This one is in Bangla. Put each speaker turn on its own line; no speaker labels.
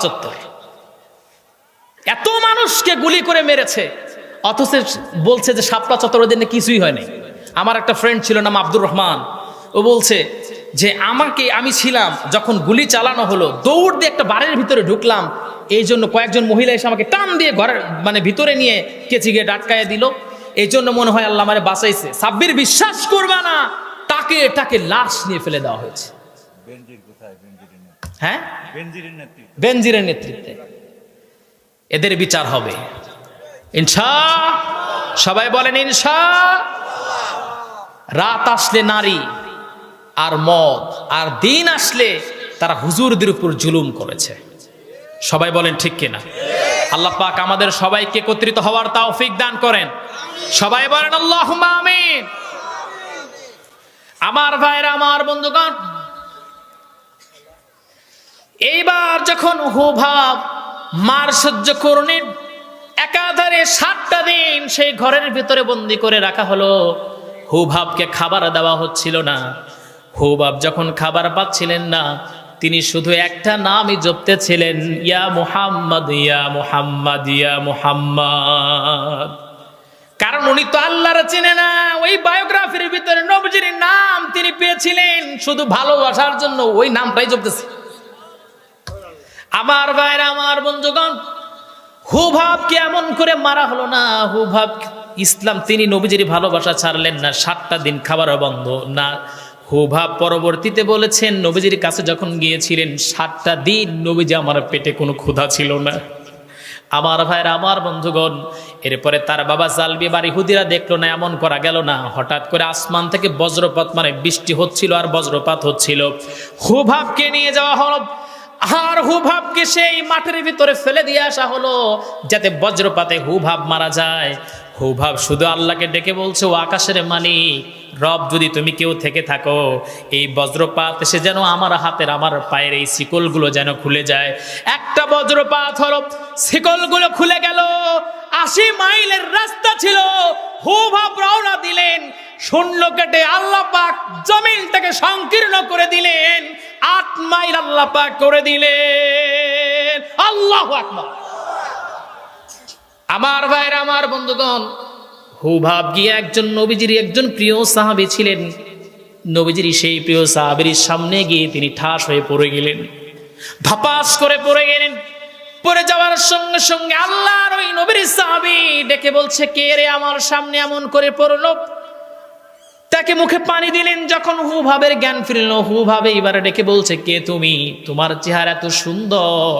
চত্বর। এত মানুষকে গুলি করে মেরেছে, অথচ বলছে যে শাপলা চত্বর ওদের কিছুই হয়নি। আমার একটা ফ্রেন্ড ছিল, নাম আব্দুর রহমান, ও বলছে যে আমি ছিলাম যখন গুলি চালানো হলো, দৌড় দিয়ে একটা বাড়ির ভিতরে ঢুকলাম, এই জন্য কয়েকজন মহিলা এসে আমাকে টান দিয়ে ঘরের ভিতরে নিয়ে কেচি গিয়ে ডাটকায় দিল। এই জন্য মনে হয় আল্লাহ আমারে বাঁচাইছে। সাব্বির বিশ্বাস করবা না, তাকে লাশ নিয়ে ফেলে দেওয়া হয়েছে। হ্যাঁ, বেনজিরের নেতৃত্বে এদের বিচার হবে ইনশাআল্লাহ। সবাই বলেন ইনশাআল্লাহ। রাত আসলে নারী আর মদ, আর দিন আসলে তারা হুজুরদের উপর জুলুম করেছে। সবাই বলেন ঠিক কিনা? আল্লাহ পাক আমাদের সবাইকে একত্রিত হওয়ার তৌফিক দান করেন। সবাই বলেন আল্লাহুম্মা আমিন। আমার ভাইরা, আমার বন্ধুগণ, এইবার যখন হুভাব মার সহ্য করুন একাধারে 7টা দিন সেই ঘরের ভিতরে বন্দি করে রাখা হলো। হুভাবকে খাবার দেওয়া হচ্ছিল না। হুভাব যখন খাবার পাচ্ছিলেন না, তিনি শুধু একটা নামই জপতেছিলেন, ইয়া মুহাম্মদ, ইয়া মুহাম্মদ, ইয়া মুহাম্মদ। কারণ উনি তো আল্লাহর চেনে না। ওই বায়োগ্রাফির ভিতরে নবীজির নাম তিনি পেয়েছিলেন শুধু ভালোবাসার জন্য, ওই নামটাই জপতেছে। আমার ভাইরা, আমার বন্ধুগণ, হুভাবকে এমন করে মারা হলো না। হুভাব ইসলাম, তিনি নবীজির ভালোবাসা ছাড়লেন না, 7টা দিন খাবার বন্ধ না। হুভাব পরবর্তীতে বলেছেন, নবীজির কাছে যখন গিয়েছিলেন 7টা দিন নবীজি আমার পেটে কোনো ক্ষুধা ছিল না। আমার ভাইরা, আমার বন্ধুগণ, এরপরে তার বাবা জালবি বা ইহুদিরা দেখলো না, এমন করা গেল না। হঠাৎ করে আসমান থেকে বজ্রপাত, বৃষ্টি হচ্ছিল আর বজ্রপাত হচ্ছিল। হুভাবকে নিয়ে যাওয়া হলো, আর হুভাবকে সেই মাঠের ভিতরে ফেলে দিয়ে আসা হলো যাতে বজ্রপাতে হুভাব মারা যায়। হুভাব শুধু আল্লাহকে ডেকে বলছে, ও আকাশের মালিক রব, যদি তুমি কেউ থেকে থাকো, এই বজ্রপাত এসে যেন আমার হাতের, আমার পায়ের এই শিকলগুলো যেন খুলে যায়। একটা বজ্রপাত হলো, শিকলগুলো খুলে গেল। 80 মাইলের রাস্তা ছিল। হুভাব রওনা দিলেন, শূন্য কেটে আল্লাহ পাক জমিনটাকে সংকীর্ণ করে দিলেন। 8 মাইল আল্লাহ পাক করে দিলেন। আল্লাহু আকবার। আমার ভাইরা, আমার বন্ধুগণ, হুভাব গিয়ে একজন নবীজির একজন প্রিয় সাহাবী ছিলেন। নবীজির সেই প্রিয় সাহাবীর সামনে গিয়ে তিনি ঠাস হয়ে পড়ে গেলেন, ধপাস করে পড়ে গেলেন। পড়ে যাওয়ার সঙ্গে সঙ্গে আল্লাহর ওই নবীর সাহাবী ডেকে বলছে, কে রে আমার সামনে এমন করে পড়লো? তাকে মুখে পানি দিলেন। যখন হুভাবের জ্ঞান ফিরল, হুভাবে এবারে ডেকে বলছে, কে তুমি? তোমার চেহারা এত সুন্দর।